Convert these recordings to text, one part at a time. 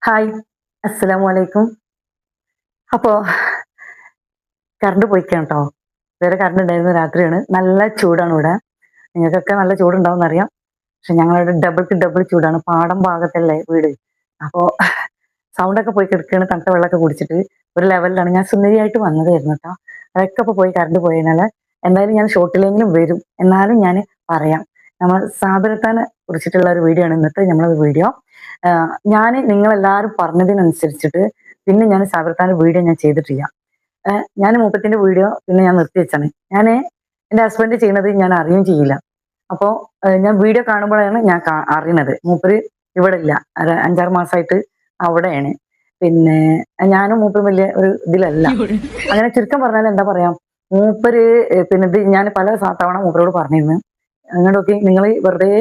Hi, അസ്സലാമലൈക്കും. അപ്പോ current പോയിക്കാണ് ട്ടോ. ഇതുവരെ കറണ്ട് ഉണ്ടായിരുന്നു. രാത്രിയാണ്. നല്ല ചൂടാണ് ഇവിടെ. നിങ്ങൾക്കൊക്കെ നല്ല ചൂടുണ്ടാവുമെന്നറിയാം. പക്ഷെ ഞങ്ങളിവിടെ ഡബിൾക്ക് ഡബിൾ ചൂടാണ്. പാടം ഭാഗത്തല്ലേ വീട്. അപ്പോ സൗണ്ടൊക്കെ പോയി കിടക്കാണ്. തണുത്ത വെള്ളമൊക്കെ കുടിച്ചിട്ട് ഒരു ലെവലിലാണ്. ഞാൻ സുന്ദരിയായിട്ട് വന്നതായിരുന്നു ട്ടോ. അതൊക്കെ ഇപ്പൊ പോയി കറണ്ട് പോയതിനാല് എന്തായാലും ഞാൻ ഷോർട്ടിലെങ്കിലും വരും. എന്നാലും ഞാന് പറയാം. നമ്മൾ സാബിറത്താനെ കുറിച്ചിട്ടുള്ള ഒരു വീഡിയോ ആണ് ഇന്നത്തെ നമ്മളെ വീഡിയോ. ഞാന് നിങ്ങളെല്ലാരും പറഞ്ഞതിനനുസരിച്ചിട്ട് പിന്നെ ഞാൻ സാബിറത്താന്റെ വീഡിയോ ഞാൻ ചെയ്തിട്ടില്ല. ഞാൻ മൂപ്പത്തിന്റെ വീഡിയോ പിന്നെ ഞാൻ നിർത്തി വെച്ചാണ്. ഞാന് എന്റെ ഹസ്ബൻഡ് ചെയ്യുന്നത് ഞാൻ അറിയുകയും ചെയ്യില്ല. അപ്പോ ഞാൻ വീഡിയോ കാണുമ്പോഴാണ് ഞാൻ അറിയണത്. മൂപ്പര് ഇവിടെ ഇല്ല. 5, 6 മാസമായിട്ട് അവിടെയാണ്. പിന്നെ ഞാനും മൂപ്പരും വലിയ ഒരു ഇതിലല്ല. അങ്ങനെ ചുരുക്കം പറഞ്ഞാൽ എന്താ പറയാ, മൂപ്പര് പിന്നെ ഇത് ഞാൻ പല തവണ മൂപ്പരോട് പറഞ്ഞിരുന്നു. അങ്ങോട്ടൊക്കെ നിങ്ങൾ വെറുതെ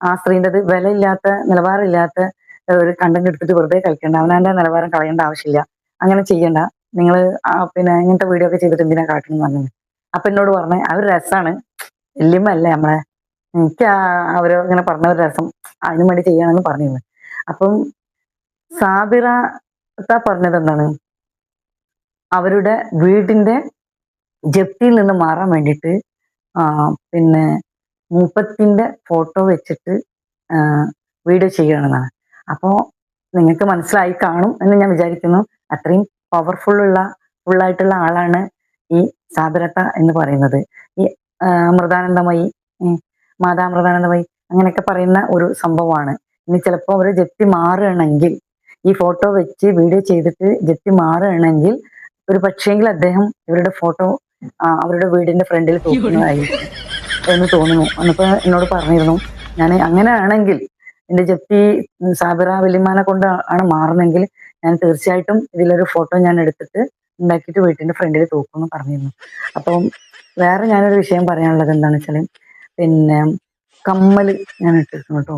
ആ സ്ത്രീൻ്റെത് വിലയില്ലാത്ത നിലവാരമില്ലാത്ത ഒരു കണ്ടന്റ് എടുത്തിട്ട് വെറുതെ കളിക്കണ്ട. അവനാന്റെ നിലവാരം കളയേണ്ട ആവശ്യമില്ല. അങ്ങനെ ചെയ്യണ്ട. നിങ്ങൾ പിന്നെ ഇങ്ങനത്തെ വീഡിയോ ഒക്കെ ചെയ്തിട്ട് എന്തിനാ കാട്ടണമെന്ന് പറഞ്ഞു. അപ്പൊ എന്നോട് പറഞ്ഞ് അതൊരു രസാണ്. വല്യമ്മ അല്ലേ നമ്മളെ. എനിക്ക് അവര് ഇങ്ങനെ പറഞ്ഞ ഒരു രസം. അതിനു വേണ്ടി ചെയ്യാണെന്ന് പറഞ്ഞിരുന്നു. അപ്പം സാബിറ പറഞ്ഞത് എന്താണ്, അവരുടെ വീടിന്റെ ജപ്തിയിൽ നിന്ന് മാറാൻ വേണ്ടിയിട്ട് പിന്നെ മൂപ്പത്തിന്റെ ഫോട്ടോ വെച്ചിട്ട് വീഡിയോ ചെയ്യുകയാണെന്നാണ്. അപ്പോ നിങ്ങൾക്ക് മനസ്സിലായി കാണും എന്ന് ഞാൻ വിചാരിക്കുന്നു. അത്രയും ഫുള്ളായിട്ടുള്ള ആളാണ് ഈ സാബിറത്ത എന്ന് പറയുന്നത്. ഈ അമൃതാനന്ദമയി, മാതാ അമൃതാനന്ദമയി അങ്ങനെയൊക്കെ പറയുന്ന ഒരു സംഭവമാണ്. ഇനി ചിലപ്പോ അവര് ജപ്തി മാറുകയാണെങ്കിൽ, ഈ ഫോട്ടോ വെച്ച് വീഡിയോ ചെയ്തിട്ട് ജപ്തി മാറുകയാണെങ്കിൽ ഒരു പക്ഷേങ്കിൽ അദ്ദേഹം ഇവരുടെ ഫോട്ടോ അവരുടെ വീടിന്റെ ഫ്രണ്ടിൽ തൂക്കുന്നതായിരിക്കും എന്ന് തോന്നുന്നു. അന്നിപ്പോ എന്നോട് പറഞ്ഞിരുന്നു. ഞാൻ അങ്ങനെയാണെങ്കിൽ എന്റെ ജപ്തി സാബിറ വല്യമ്മാനെ കൊണ്ട് ആണ് മാറുന്നെങ്കിൽ ഞാൻ തീർച്ചയായിട്ടും ഇതിലൊരു ഫോട്ടോ ഞാൻ എടുത്തിട്ട് ഉണ്ടാക്കിയിട്ട് വീട്ടിന്റെ ഫ്രണ്ടിൽ തൂക്കുമെന്ന് പറഞ്ഞിരുന്നു. അപ്പം വേറെ ഞാനൊരു വിഷയം പറയാനുള്ളത് എന്താണെന്ന് വെച്ചാല്, പിന്നെ കമ്മല് ഞാൻ ഇട്ടിരിക്കുന്നു കേട്ടോ.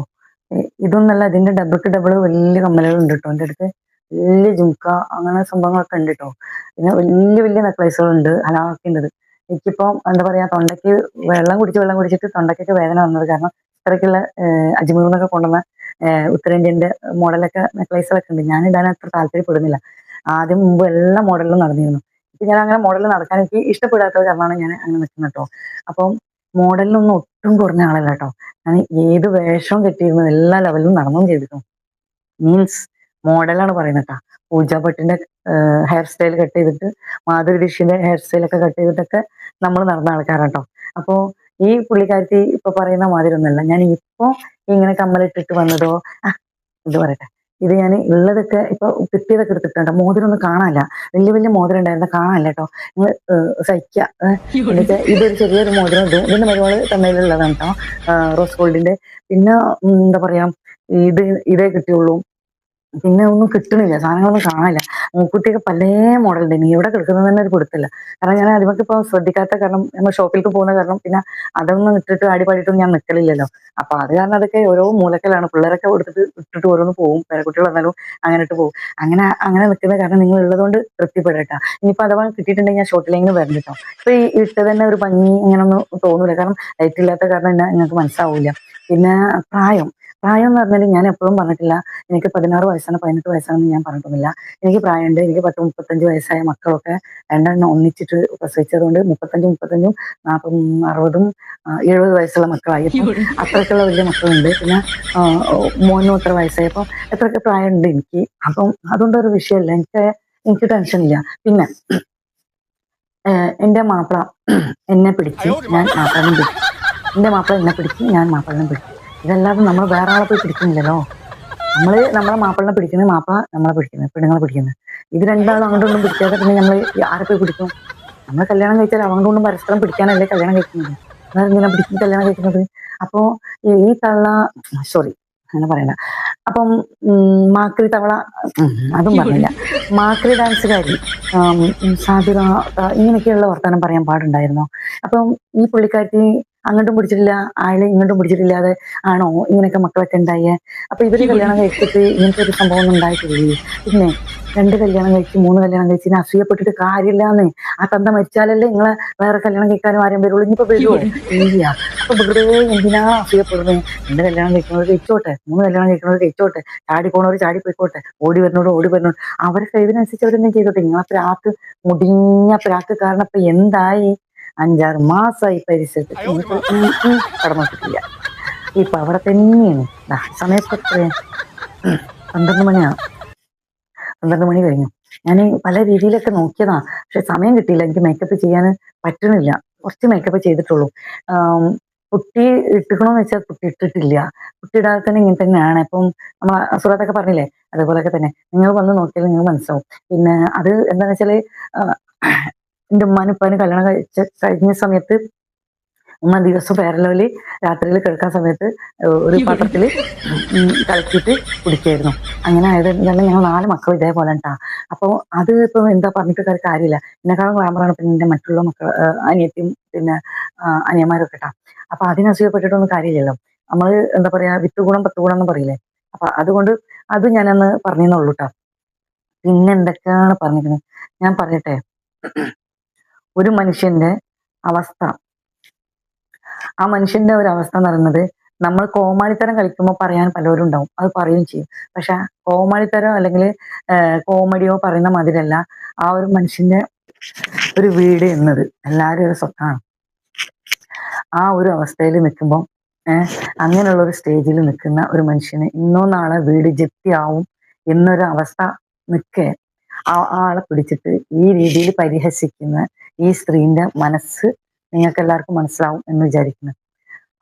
ഇതൊന്നല്ല, ഇതിന്റെ ഡബിൾക്ക് ഡബിൾ വലിയ കമ്മലുകൾ ഉണ്ട് കേട്ടോ എൻ്റെ അടുത്ത്. വലിയ ജുംക്ക അങ്ങനെ സംഭവങ്ങളൊക്കെ ഉണ്ട് കേട്ടോ. പിന്നെ വലിയ വലിയ നെക്ലേസുകൾ ഉണ്ട്, ഹലാക്കിൻ്റെത്. എനിക്കിപ്പോ എന്താ പറയാ, തൊണ്ടയ്ക്ക് വെള്ളം കുടിച്ചിട്ട് തൊണ്ടയ്ക്കൊക്കെ വേദന വന്നത് കാരണം ഇത്രയ്ക്കുള്ള അജ്മീറിൽ നിന്നൊക്കെ കൊണ്ടുവന്ന ഉത്തരേന്ത്യന്റെ മോഡലൊക്കെ നെക്ലേസുകളൊക്കെ ഉണ്ട്. ഞാൻ ഇടാൻ അത്ര താല്പര്യപ്പെടുന്നില്ല. ആദ്യം മുമ്പ് എല്ലാ മോഡലിലും നടന്നിരുന്നു. ഇപ്പൊ ഞാൻ അങ്ങനെ മോഡലിൽ നടക്കാൻ എനിക്ക് ഇഷ്ടപ്പെടാത്തത് കാരണമാണ് ഞാൻ അങ്ങനെ നിൽക്കുന്നത് കേട്ടോ. അപ്പം മോഡലിനൊന്നും ഒട്ടും കുറഞ്ഞ ആളല്ല കേട്ടോ. ഞാൻ ഏത് വേഷവും കെട്ടിയിരുന്നു, എല്ലാ ലെവലിലും നടന്നും ചെയ്തിരുന്നു. മീൻസ് മോഡലാണ് പറയുന്നത് കേട്ടോ. പൂജ ഭട്ടിന്റെ ഹെയർ സ്റ്റൈൽ കട്ട് ചെയ്തിട്ട്, മാധുരി ദീക്ഷിന്റെ ഹെയർ സ്റ്റൈലൊക്കെ കട്ട് ചെയ്തിട്ടൊക്കെ നമ്മൾ നടന്ന ആൾക്കാരാണ് കേട്ടോ. അപ്പോ ഈ പുള്ളിക്കാരത്തി ഇപ്പൊ പറയുന്ന മാതിരി ഒന്നല്ല. ഞാൻ ഇപ്പൊ ഇങ്ങനെ കമ്മലിട്ടിട്ട് വന്നതോ, ഇത് പറയട്ടെ, ഇത് ഞാൻ ഉള്ളതൊക്കെ ഇപ്പൊ കിട്ടിയതൊക്കെ എടുത്തിട്ടുണ്ട്. മോതിരം ഒന്നും കാണാനില്ല. വലിയ വലിയ മോതിരം ഉണ്ടായിരുന്ന കാണാനില്ല കേട്ടോ. നിങ്ങൾ സഹിക്കുക. എന്നുവെച്ചാൽ ഇതൊരു ചെറിയൊരു മോതിരം, ഇതിന്റെ മരുമകള് തമ്മിലുള്ളതാണ് കേട്ടോ. റോസ് ഗോൾഡിന്റെ. പിന്നെ എന്താ പറയാ, ഇത് ഇതേ കിട്ടിയുള്ളൂ. പിന്നെ ഒന്നും കിട്ടണില്ല, സാധനങ്ങളൊന്നും കാണാനില്ല. മൂക്കുത്തിയൊക്കെ പലേ മോഡലുണ്ട്. നീ എവിടെ കിടക്കുന്നത് തന്നെ ഒരു പിടുത്തില്ല. കാരണം ഞാൻ അതിമൊക്കെ ഇപ്പൊ ശ്രദ്ധിക്കാത്ത കാരണം, നമ്മൾ ഷോപ്പിലേക്ക് പോകുന്ന കാരണം, പിന്നെ അതൊന്നും ഇട്ടിട്ട് അടിപാടിയിട്ടൊന്നും ഞാൻ നിൽക്കലില്ലല്ലോ. അപ്പൊ അത് കാരണം അതൊക്കെ ഓരോ മൂലക്കലാണ്. പിള്ളേരൊക്കെ എടുത്തിട്ട് ഇട്ടിട്ട് ഓരോന്ന് പോകും. പേരക്കുട്ടികൾ വന്നാലും അങ്ങനെ ഇട്ട് പോകും. അങ്ങനെ നിൽക്കുന്ന കാരണം നിങ്ങൾ ഉള്ളതുകൊണ്ട് തൃപ്തിപ്പെടട്ടാ. ഇനിയിപ്പോ അഥവാ കിട്ടിയിട്ടുണ്ടെങ്കിൽ ഞാൻ ഷോർട്ടിലെങ്കിലും വരണം കേട്ടോ. ഇപ്പൊ ഈ ഇട്ട് തന്നെ ഒരു ഭംഗി ഇങ്ങനൊന്നും തോന്നൂല. കാരണം ലൈറ്റ് ഇല്ലാത്ത കാരണം എന്നാ നിങ്ങൾക്ക് മനസ്സിലാവൂല. പിന്നെ പ്രായം പ്രായം എന്ന് പറഞ്ഞാൽ ഞാൻ എപ്പോഴും പറഞ്ഞിട്ടില്ല എനിക്ക് 16 വയസ്സാണ് 18 വയസ്സാണെന്ന് ഞാൻ പറഞ്ഞിട്ടൊന്നുമില്ല. എനിക്ക് പ്രായമുണ്ട്. എനിക്ക് 10, 35 വയസ്സായ മക്കളൊക്കെ രണ്ടെണ്ണം ഒന്നിച്ചിട്ട് പ്രസവിച്ചതുകൊണ്ട് 35, 40, 60, 70 വയസ്സുള്ള മക്കളായപ്പോൾ അത്രയ്ക്കുള്ള വലിയ മക്കളുണ്ട്. പിന്നെ മോനും അത്ര വയസ്സായപ്പോൾ എത്രയൊക്കെ പ്രായമുണ്ട് എനിക്ക്. അപ്പം അതുകൊണ്ടൊരു വിഷയമല്ല. എനിക്ക് ടെൻഷനില്ല. പിന്നെ എന്റെ മാപ്പിള എന്നെ പിടിച്ച് ഞാൻ മാപ്പിളനും പിടിക്കും. എന്റെ മാപ്പിള എന്നെ പിടിച്ച് ഞാൻ മാപ്പിളനും പിടിക്കും. ഇതല്ലാതെ നമ്മൾ വേറെ ആളെ പോയി പിടിക്കുന്നില്ലല്ലോ. നമ്മളെ മാപ്പിളിനെ പിടിക്കുന്നത്, മാപ്പിള നമ്മളെ പിടിക്കുന്നത്, പെണ്ണുങ്ങളെ പിടിക്കുന്നത്. ഇത് രണ്ടാളും അങ്ങോട്ടൊന്നും പിടിക്കാതെ പിന്നെ നമ്മൾ ആരെ പോയി പിടിക്കും? നമ്മൾ കല്യാണം കഴിച്ചാൽ അങ്ങോട്ടും പരസ്പരം പിടിക്കാനല്ലേ കല്യാണം കഴിക്കുന്നത്. അതെന്തിനാ പിടിക്കും കല്യാണം കഴിക്കുന്നത്? അപ്പോ ഈ തള്ള, സോറി അങ്ങനെ പറയണ്ട. അപ്പം മാക്രി തവള, അതും പറഞ്ഞില്ല. മാക്രി ഡാൻസുകാരി സാധുര ഇങ്ങനെയൊക്കെയുള്ള വർത്തമാനം പറയാൻ പാടുണ്ടായിരുന്നോ? അപ്പം ഈ പുള്ളിക്കാരത്തി അങ്ങോട്ടും പിടിച്ചിട്ടില്ല, അയാളെ ഇങ്ങോട്ടും പിടിച്ചിട്ടില്ലാതെ ആണോ ഇങ്ങനെയൊക്കെ മക്കളൊക്കെ ഉണ്ടായേ? അപ്പൊ ഇവര് കല്യാണം കഴിച്ചിട്ട് ഇങ്ങനത്തെ ഒരു സംഭവം ഒന്നും ഉണ്ടായിട്ടില്ലേ? പിന്നെ 2 കല്യാണം കഴിച്ച് 3 കല്യാണം കഴിച്ച് ഇനി അസൂയപ്പെട്ടിട്ട് കാര്യമില്ലാന്ന്. ആ തന്ത മരിച്ചാലല്ലേ നിങ്ങളെ വേറെ കല്യാണം കഴിക്കാനും ആരും വരുള്ളൂ. ഇനിയിപ്പോ വരുവോ? ഇല്ല. അപ്പൊ വെറുതെ എന്തിനാ അസൂയപ്പെടുന്നത്? 2 കല്യാണം കഴിക്കുന്നവർ കഴിച്ചോട്ടെ, 3 കല്യാണം കഴിക്കുന്നവർ കഴിച്ചോട്ടെ, ചാടി പോണവർ ചാടി പോയിക്കോട്ടെ, ഓടി വരുന്നവർ ഓടി വരുന്നോട്, അവരെ കഴിവിനനുസരിച്ച് അവരെന്നെ ചെയ്തോട്ടെ. നിങ്ങളെ പ്രാക്ക്, മുടിഞ്ഞ പ്രാക്ക് കാരണം ഇപ്പൊ എന്തായി? 5-6 മാസമായി പരിസരത്ത് നിങ്ങൾക്ക് കടന്നിട്ടില്ല. ഇപ്പൊ അവിടെ തന്നെയാണ്. സമയം ഇപ്പൊ എത്രയാ? 12 മണിയാ. 12 മണി കഴിഞ്ഞു. ഞാൻ പല രീതിയിലൊക്കെ നോക്കിയതാ. പക്ഷെ സമയം കിട്ടിയില്ല. എനിക്ക് മേക്കപ്പ് ചെയ്യാൻ പറ്റണില്ല. കുറച്ച് മേക്കപ്പ് ചെയ്തിട്ടുള്ളൂ. പുട്ടി ഇട്ടിക്കണോന്ന് വെച്ചാൽ പുട്ടി ഇട്ടിട്ടില്ല. പുട്ടി ഇടാതെ തന്നെ ഇങ്ങനെ തന്നെയാണ്. ഇപ്പം നമ്മളെ സുഹൃത്തൊക്കെ പറഞ്ഞില്ലേ, അതേപോലെയൊക്കെ തന്നെ. നിങ്ങൾ വന്ന് നോക്കിയാൽ നിങ്ങൾക്ക് മനസ്സിലാവും. പിന്നെ അത് എന്താന്ന് വെച്ചാല് എന്റെ ഉമ്മാനും ഉപ്പാനും കല്യാണം കഴിഞ്ഞ സമയത്ത് ഉമ്മ ദിവസം ഫെയർ ലവ്ലി രാത്രിയിൽ കിടക്കാൻ സമയത്ത് ഒരു പാത്രത്തില് കലക്കിയിട്ട് കുടിക്കായിരുന്നു. അങ്ങനെ ആയത് ഞങ്ങൾ 4 മക്കൾ ഇതേപോലെ ട്ടാ. അപ്പൊ അത് ഇപ്പൊ എന്താ പറഞ്ഞിട്ട് കാര്യമില്ല. എന്നെക്കാളും ഗ്ലാമറാണ് പിന്നെ എന്റെ മറ്റുള്ള മക്കൾ, അനിയത്തിയും പിന്നെ അനിയന്മാരൊക്കെ ട്ടാ. അപ്പൊ അതിന് അസൂയപ്പെട്ടിട്ടൊന്നും കാര്യമില്ലല്ലോ. നമ്മള് എന്താ പറയാ, 10 ഗുണം 10 ഗുണം എന്ന് പറയില്ലേ. അപ്പൊ അതുകൊണ്ട് അത് ഞാനന്ന് പറഞ്ഞെന്നുള്ളൂ ട്ടാ. പിന്നെ എന്തൊക്കെയാണ് പറഞ്ഞിരുന്നത് ഞാൻ പറയട്ടെ. ഒരു മനുഷ്യന്റെ അവസ്ഥ, ആ മനുഷ്യന്റെ ഒരു അവസ്ഥ എന്ന് പറയുന്നത്, നമ്മൾ കോമാളിത്തരം കളിക്കുമ്പോൾ പറയാൻ പലരും ഉണ്ടാവും, അത് പറയുകയും ചെയ്യും. പക്ഷെ കോമാളിത്തരം അല്ലെങ്കിൽ കോമഡിയോ പറയുന്ന മാതിരിയല്ല ആ ഒരു മനുഷ്യന്റെ ഒരു വീട് എന്നത് എല്ലാവരും ഒരു സ്വത്താണ്. ആ ഒരു അവസ്ഥയിൽ നിൽക്കുമ്പോൾ അങ്ങനെയുള്ള ഒരു സ്റ്റേജിൽ നിൽക്കുന്ന ഒരു മനുഷ്യന് ഇന്നോ നാളെ വീട് ജപ്തിയാവും എന്നൊരു അവസ്ഥ നിൽക്കെ ആ ആളെ പിടിച്ചിട്ട് ഈ രീതിയിൽ പരിഹസിക്കുന്ന ഈ സ്ത്രീന്റെ മനസ്സ് നിങ്ങൾക്ക് എല്ലാവർക്കും മനസ്സിലാവും എന്ന് വിചാരിക്കുന്നു.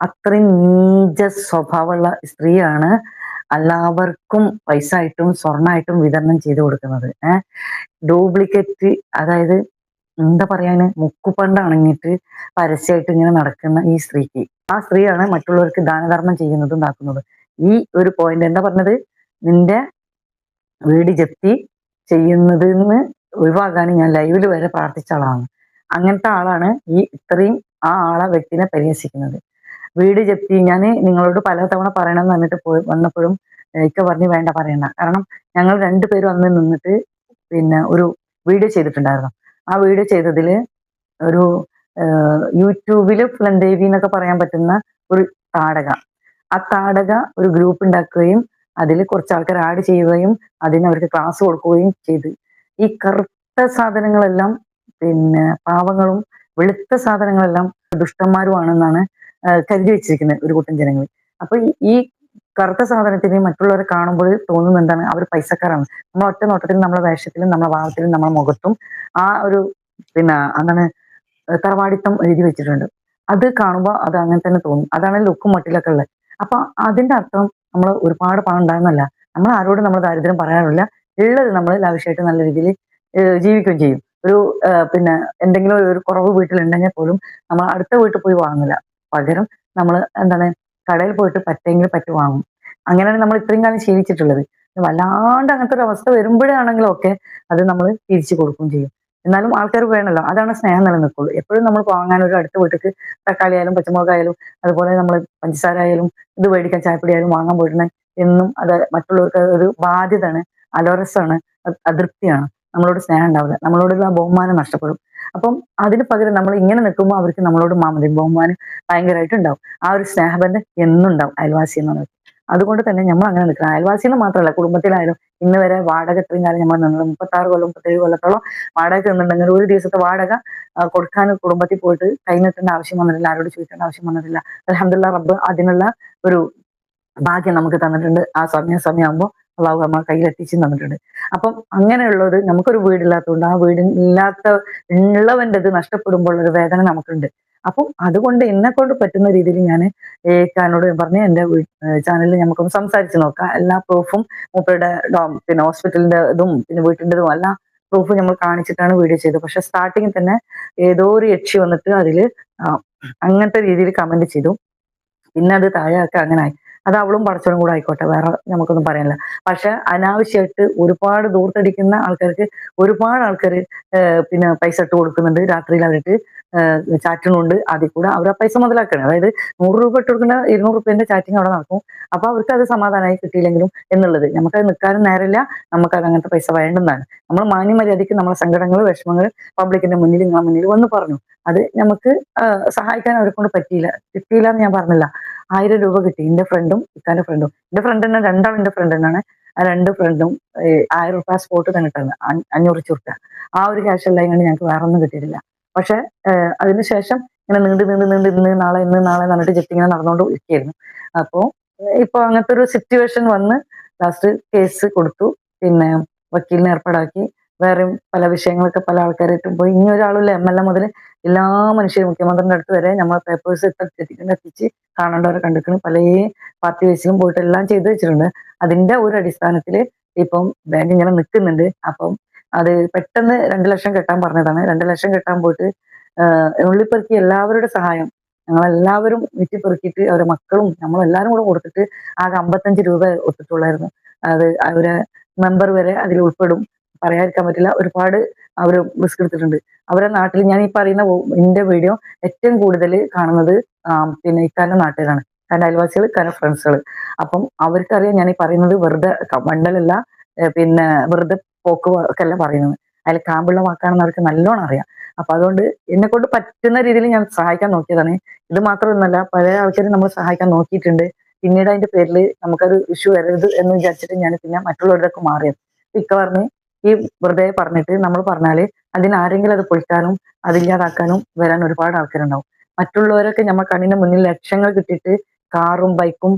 അത്രയും നീച സ്വഭാവമുള്ള സ്ത്രീയാണ് എല്ലാവർക്കും പൈസ ആയിട്ടും സ്വർണ്ണമായിട്ടും വിതരണം ചെയ്തു കൊടുക്കുന്നത്. ഡ്യൂപ്ലിക്കേറ്റ്, അതായത് എന്താ പറയാന്, മുക്കുപണ്ട് അണങ്ങിയിട്ട് പരസ്യമായിട്ട് ഇങ്ങനെ നടക്കുന്ന ഈ സ്ത്രീക്ക്, ആ സ്ത്രീയാണ് മറ്റുള്ളവർക്ക് ദാനധർമ്മം ചെയ്യുന്നതും ഉണ്ടാക്കുന്നതും. ഈ ഒരു പോയിന്റ് എന്താ പറഞ്ഞത്, നിന്റെ വീട് ജപ്തി ചെയ്യുന്നതിന്ന് ഒഴിവാക്കാൻ ഞാൻ ലൈവിൽ വരെ പ്രാർത്ഥിച്ച ആളാണ്. അങ്ങനത്തെ ആളാണ് ഈ ഇത്രയും ആ ആളെ വ്യക്തിനെ പരിഹസിക്കുന്നത്. വീട് ജപ്തി ഞാൻ നിങ്ങളോട് പലതവണ പറയണമെന്ന് പറഞ്ഞിട്ട് വന്നപ്പോഴും ഇക്ക പറഞ്ഞു വേണ്ട പറയണ്ട. കാരണം ഞങ്ങൾ 2 പേരും അന്ന് നിന്നിട്ട് പിന്നെ ഒരു വീഡിയോ ചെയ്തിട്ടുണ്ടായിരുന്നു. ആ വീഡിയോ ചെയ്തതില് ഒരു യൂട്യൂബില് ഫ്ലൻദേവി എന്നൊക്കെ പറയാൻ പറ്റുന്ന ഒരു താടക, ആ താടക ഒരു ഗ്രൂപ്പ് ഉണ്ടാക്കുകയും അതിൽ കുറച്ച് ആൾക്കാർ ആഡ് ചെയ്യുകയും അതിന് അവർക്ക് ക്ലാസ് കൊടുക്കുകയും ചെയ്ത്, ഈ കറുത്ത സാധനങ്ങളെല്ലാം പിന്നെ പാവങ്ങളും വെളുത്ത സാധനങ്ങളെല്ലാം ദുഷ്ടന്മാരുമാണെന്നാണ് കരുതി വെച്ചിരിക്കുന്നത് ഒരു കൂട്ടം ജനങ്ങൾ. അപ്പൊ ഈ കറുത്ത സാധനത്തിന് മറ്റുള്ളവരെ കാണുമ്പോൾ തോന്നുന്നത് എന്താണ്, അവർ പൈസക്കാരാണ്. നമ്മൾ ഒറ്റ നോട്ടത്തിലും നമ്മളെ വേഷത്തിലും നമ്മളെ ഭാവത്തിലും നമ്മളെ മുഖത്തും ആ ഒരു പിന്നെ എന്താണ് തറവാടിത്തം എഴുതി വെച്ചിട്ടുണ്ട്. അത് കാണുമ്പോൾ അത് അങ്ങനെ തന്നെ തോന്നും. അതാണ് ലുക്കും മട്ടിലൊക്കെ ഉള്ളത്. അപ്പൊ അതിന്റെ അർത്ഥം നമ്മൾ ഒരുപാട് പണം ഉണ്ടാകുന്നല്ല. നമ്മൾ ആരോടും നമ്മൾ ദാരിദ്ര്യം പറയാറില്ല. ഉള്ളത് നമ്മൾ ലാവിഷായിട്ട് നല്ല രീതിയിൽ ജീവിക്കുകയും ചെയ്യും. ഒരു പിന്നെ എന്തെങ്കിലും ഒരു കുറവ് വീട്ടിലുണ്ടെങ്കിൽ പോലും നമ്മൾ അടുത്ത വീട്ടിൽ പോയി വാങ്ങില്ല. പകരം നമ്മൾ എന്താണ് കടയിൽ പോയിട്ട് പറ്റെങ്കിൽ പറ്റ് വാങ്ങും. അങ്ങനെയാണ് നമ്മൾ ഇത്രയും കാലം ശീലിച്ചിട്ടുള്ളത്. വല്ലാണ്ട് അങ്ങനത്തെ ഒരു അവസ്ഥ വരുമ്പോഴാണെങ്കിലും ഒക്കെ അത് നമ്മൾ തിരിച്ചു കൊടുക്കുകയും ചെയ്യും. എന്നാലും ആൾക്കാർ വേണമല്ലോ, അതാണ് സ്നേഹം നിലനിൽക്കുള്ളൂ. എപ്പോഴും നമ്മൾ വാങ്ങാൻ ഒരു അടുത്ത വീട്ടിലേക്ക് തക്കാളി ആയാലും പച്ചമുളകായാലും അതുപോലെ നമ്മൾ പഞ്ചസാര ആയാലും ഇത് മേടിക്കാൻ ചായപ്പൊടി ആയാലും വാങ്ങാൻ പോയിട്ടുണ്ടെങ്കിൽ എന്നും അത് മറ്റുള്ളവർക്ക് ഒരു ബാധ്യതയാണ്, അലോരസാണ്, അതൃപ്തിയാണ്. നമ്മളോട് സ്നേഹം ഉണ്ടാവില്ല, നമ്മളോടുള്ള ബഹുമാനം നഷ്ടപ്പെടും. അപ്പം അതിന് പകരം നമ്മൾ ഇങ്ങനെ നിൽക്കുമ്പോൾ അവർക്ക് നമ്മളോട് മമതയും ബഹുമാനം ഭയങ്കരമായിട്ട് ഉണ്ടാവും. ആ ഒരു സ്നേഹബന്ധം എന്നും ഉണ്ടാവും അയൽവാസി എന്ന് പറയുന്നത്. അതുകൊണ്ട് തന്നെ നമ്മൾ അങ്ങനെ നിൽക്കണം. അയൽവാസികൾ മാത്രമല്ല, കുടുംബത്തിലായാലും ഇന്ന് വരെ വാടക ഇത്രയും കാലം നമ്മൾ നിന്നത് 36 കൊല്ലം 37 കൊല്ലത്തോളം വാടക നിന്നുണ്ടെങ്കിൽ ഒരു ദിവസത്തെ വാടക കൊടുക്കാൻ കുടുംബത്തിൽ പോയിട്ട് കൈ നീട്ടേണ്ട ആവശ്യം വന്നിട്ടില്ല, ആരോട് ചോദിക്കേണ്ട ആവശ്യം വന്നിട്ടില്ല. അൽഹംദുലില്ലാഹ് റബ്ബ് അതിനുള്ള ഒരു ഭാഗ്യം നമുക്ക് തന്നിട്ടുണ്ട്. ആ സമയമാകുമ്പോൾ അള്ളാഹു നമ്മൾ കയ്യിൽ എത്തിച്ചും തന്നിട്ടുണ്ട്. അപ്പം അങ്ങനെയുള്ളത് നമുക്കൊരു വീടില്ലാത്തതുകൊണ്ട് ആ വീടില്ലാത്ത ഉള്ളവൻ്റെത് നഷ്ടപ്പെടുമ്പോൾ ഒരു വേദന നമുക്കുണ്ട്. അപ്പം അതുകൊണ്ട് എന്നെ കൊണ്ട് പറ്റുന്ന രീതിയിൽ ഞാൻ ഏക്കാനോട് പറഞ്ഞ് എൻ്റെ ചാനലിൽ നമുക്കൊന്ന് സംസാരിച്ച് നോക്കാം. എല്ലാ പ്രൂഫും മൂപ്പരുടെ പിന്നെ ഹോസ്പിറ്റലിന്റെ ഇതും പിന്നെ വീട്ടിൻ്റെതും എല്ലാ പ്രൂഫ് നമ്മൾ കാണിച്ചിട്ടാണ് വീഡിയോ ചെയ്തത്. പക്ഷെ സ്റ്റാർട്ടിങ്ങിൽ തന്നെ ഏതോ ഒരു യക്ഷി വന്നിട്ട് അതിൽ അങ്ങനത്തെ രീതിയിൽ കമന്റ് ചെയ്തു. പിന്നെ അത് താഴെയൊക്കെ അങ്ങനെ ആയി. അത് അവളും പടച്ചവനും കൂടെ ആയിക്കോട്ടെ, വേറെ നമുക്കൊന്നും പറയാനില്ല. പക്ഷെ അനാവശ്യമായിട്ട് ഒരുപാട് ദൂർത്തടിക്കുന്ന ആൾക്കാർക്ക് ഒരുപാട് ആൾക്കാർ പിന്നെ പൈസ ഇട്ട് കൊടുക്കുന്നുണ്ട്. രാത്രിയിൽ അവർക്ക് ചാറ്റുന്നുണ്ട്. അതിൽ കൂടെ അവർ ആ പൈസ മുതലാക്കണം. അതായത് 100 രൂപ ഇട്ട് കൊടുക്കുന്ന 200 രൂപേന്റെ ചാറ്റിങ് അവിടെ നടക്കും. അപ്പൊ അവർക്ക് അത് സമാധാനമായി കിട്ടിയില്ലെങ്കിലും എന്നുള്ളത്, നമുക്കത് നിൽക്കാനും നേരമില്ല, നമുക്കത് അങ്ങനത്തെ പൈസ വേണ്ടെന്നാണ്. നമ്മൾ മാന്യമര്യാദയ്ക്ക് നമ്മളെ സങ്കടങ്ങൾ, വിഷമങ്ങൾ പബ്ലിക്കിന്റെ മുന്നിൽ, നിങ്ങളെ മുന്നിൽ വന്ന് പറഞ്ഞു. അത് നമുക്ക് സഹായിക്കാൻ അവരെ കൊണ്ട് പറ്റിയില്ല, കിട്ടിയില്ല എന്ന് ഞാൻ പറഞ്ഞില്ല. 1000 രൂപ കിട്ടി. എന്റെ ഫ്രണ്ടും ഇക്കാന്റെ ഫ്രണ്ടും, എന്റെ ഫ്രണ്ട് തന്നെ, രണ്ടാളും എന്റെ ഫ്രണ്ട് തന്നെയാണ്. ആ രണ്ട് ഫ്രണ്ടും 1000 രൂപ സ്പോട്ട് തന്നിട്ടാണ്, 500 ചുരുക്ക. ആ ഒരു ക്യാഷ് എല്ലാം കൊണ്ട് ഞങ്ങൾക്ക് വേറെ ഒന്നും കിട്ടിയിട്ടില്ല. പക്ഷെ അതിനുശേഷം ഇങ്ങനെ നീണ്ട് നീണ്ട് നീണ്ട് ഇന്ന് നാളെ പറഞ്ഞിട്ട് ജസ്റ്റ് ഇങ്ങനെ നടന്നുകൊണ്ട് ഇരിക്കുകയായിരുന്നു. അപ്പോ ഇപ്പൊ അങ്ങനത്തെ ഒരു സിറ്റുവേഷൻ വന്ന് ലാസ്റ്റ് കേസ് കൊടുത്തു. പിന്നെ വക്കീലിനെ ഏർപ്പാടാക്കി. വേറെയും പല വിഷയങ്ങളൊക്കെ പല ആൾക്കാരായിട്ടും പോയി. ഇനി ഒരാളില്ല, MLA മുതൽ എല്ലാ മനുഷ്യരും, മുഖ്യമന്ത്രിന്റെ അടുത്ത് വരെ നമ്മൾ പേപ്പേഴ്സ് എത്തിച്ച് കാണേണ്ടവരെ കണ്ടിരിക്കണം. പല പാർട്ടി ബേസിലും പോയിട്ട് എല്ലാം ചെയ്തു വെച്ചിട്ടുണ്ട്. അതിന്റെ ഒരു അടിസ്ഥാനത്തിൽ ഇപ്പം ബാങ്ക് ഇങ്ങനെ നിൽക്കുന്നുണ്ട്. അപ്പം അത് പെട്ടെന്ന് 2 ലക്ഷം കെട്ടാൻ പറഞ്ഞതാണ്. 2 ലക്ഷം കെട്ടാൻ പോയിട്ട് ഉള്ളിപ്പെറുക്കി എല്ലാവരുടെ സഹായം ഞങ്ങളെല്ലാവരും വെട്ടിപ്പെറുക്കിയിട്ട് അവരുടെ മക്കളും നമ്മളെല്ലാവരും കൂടെ കൊടുത്തിട്ട് ആകെ 55 രൂപ ഒത്തിട്ടുള്ളായിരുന്നു. അത് അവരെ മെമ്പർ വരെ അതിൽ ഉൾപ്പെടും, പറയാതിരിക്കാൻ പറ്റില്ല. ഒരുപാട് അവർ റിസ്ക് എടുത്തിട്ടുണ്ട്. അവരെ നാട്ടിൽ ഞാൻ ഈ പറയുന്ന എന്റെ വീഡിയോ ഏറ്റവും കൂടുതൽ കാണുന്നത് പിന്നെ ഇക്കാന്റെ നാട്ടുകാരാണ്, ഇക്കാന്റെ അയൽവാസികൾ, ഇക്കാന്റെ ഫ്രണ്ട്സുകൾ. അപ്പം അവർക്കറിയാം ഞാൻ ഈ പറയുന്നത് വെറുതെ മണ്ടലല്ല, പിന്നെ വെറുതെ പോക്ക് ഒക്കെയല്ല പറയുന്നത്. അതിൽ കാമ്പുള്ള വാക്കാണെന്ന് അവർക്ക് നല്ലോണം അറിയാം. അപ്പൊ അതുകൊണ്ട് എന്നെ കൊണ്ട് പറ്റുന്ന രീതിയിൽ ഞാൻ സഹായിക്കാൻ നോക്കിയതാണ്. ഇത് മാത്രമൊന്നുമല്ല, പല ആൾക്കാരും നമ്മൾ സഹായിക്കാൻ നോക്കിയിട്ടുണ്ട്. പിന്നീട് അതിന്റെ പേരിൽ നമുക്കൊരു ഇഷ്യൂ വരരുത് എന്ന് വിചാരിച്ചിട്ട് ഞാൻ പിന്നെ മറ്റുള്ളവരുടെയൊക്കെ മാറിയത്. ഇക്ക പറഞ്ഞ് ഈ വെറുതെ പറഞ്ഞിട്ട് നമ്മൾ പറഞ്ഞാല് അതിനാരെങ്കിലും അത് പൊളിക്കാനും അതില്ലാതാക്കാനും വരാൻ ഒരുപാട് ആൾക്കാരുണ്ടാവും. മറ്റുള്ളവരൊക്കെ നമ്മൾ കണ്ണിന്റെ മുന്നിൽ ലക്ഷങ്ങൾ കിട്ടിയിട്ട് കാറും ബൈക്കും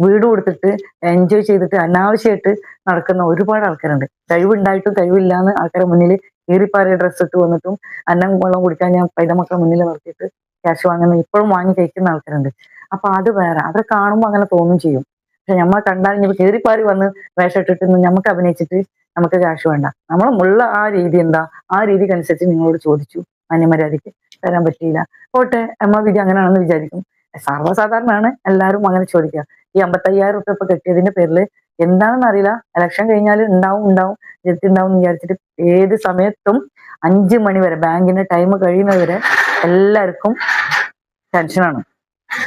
വീട് കൊടുത്തിട്ട് എൻജോയ് ചെയ്തിട്ട് അനാവശ്യമായിട്ട് നടക്കുന്ന ഒരുപാട് ആൾക്കാരുണ്ട്. കഴിവുണ്ടായിട്ടും കഴിവില്ലാന്ന് ആൾക്കാരുടെ മുന്നിൽ കീറിപ്പാറിയ ഡ്രസ്സ് ഇട്ട് വന്നിട്ടും അന്നം വെള്ളം കുടിക്കാൻ ഞാൻ പൈതമക്കളെ മുന്നിൽ നിർത്തിയിട്ട് ക്യാഷ് വാങ്ങുന്ന, ഇപ്പോഴും വാങ്ങി കഴിക്കുന്ന ആൾക്കാരുണ്ട്. അപ്പൊ അത് വേറെ, അവരെ കാണുമ്പോൾ അങ്ങനെ തോന്നും ചെയ്യും. പക്ഷെ നമ്മളെ കണ്ടാൽ ഇനി കീറിപ്പാറി വന്ന് വേഷം ഇട്ടിട്ട് നമുക്ക് അഭിനയിച്ചിട്ട് നമുക്ക് ക്യാഷ് വേണ്ട. നമ്മളുള്ള ആ രീതി എന്താ, ആ രീതിക്കനുസരിച്ച് നിങ്ങളോട് ചോദിച്ചു, അന്യമര്യാദയ്ക്ക് തരാൻ പറ്റിയില്ല, പോട്ടെ, നമ്മളെ വിധി അങ്ങനെയാണെന്ന് വിചാരിക്കും. സർവ്വസാധാരണമാണ് എല്ലാവരും അങ്ങനെ ചോദിക്കുക. ഈ 55,000 റുപ്യ ഇപ്പൊ കെട്ടിയതിന്റെ പേരിൽ എന്താണെന്ന് അറിയില്ല, ഇലക്ഷൻ കഴിഞ്ഞാൽ ഉണ്ടാവും ജഡ്ജിണ്ടാവും എന്ന് വിചാരിച്ചിട്ട് ഏത് സമയത്തും 5 മണി വരെ ബാങ്കിന്റെ ടൈം കഴിയുന്നവരെ എല്ലാവർക്കും ടെൻഷനാണ്.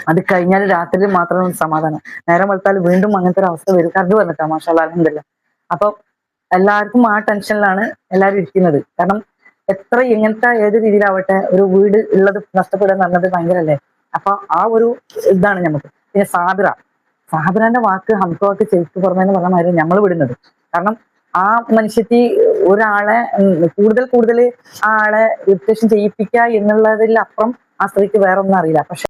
അത് കഴിഞ്ഞാൽ രാത്രി മാത്രം സമാധാനം. നേരം വെളുത്താൽ വീണ്ടും അങ്ങനത്തെ ഒരു അവസ്ഥ വരും. കറണ്ട് വന്നിട്ടാ മാഷാഅല്ലാഹ് അൽഹംദുലില്ലാഹ്. അപ്പൊ എല്ലാവർക്കും ആ ടെൻഷനിലാണ് എല്ലാവരും ഇരിക്കുന്നത്. കാരണം എത്ര എങ്ങനത്തെ ഏത് രീതിയിലാവട്ടെ, ഒരു വീട് ഉള്ളത് നഷ്ടപ്പെടുക എന്ന് പറഞ്ഞത് ഭയങ്കരല്ലേ. അപ്പൊ ആ ഒരു ഇതാണ് നമുക്ക്. പിന്നെ സാബിറാന്റെ വാക്ക് ഹംസവാക്ക് ചെയ്തു പറഞ്ഞതെന്ന് പറഞ്ഞ മാതിരി നമ്മൾ വിടുന്നത്. കാരണം ആ മനുഷ്യത്തി ഒരാളെ കൂടുതൽ ആ ആളെ ഇറിറ്റേഷൻ ചെയ്യിപ്പിക്കുക എന്നുള്ളതിൽ അപ്പുറം ആ സ്ത്രീക്ക് വേറെ ഒന്നും അറിയില്ല. പക്ഷെ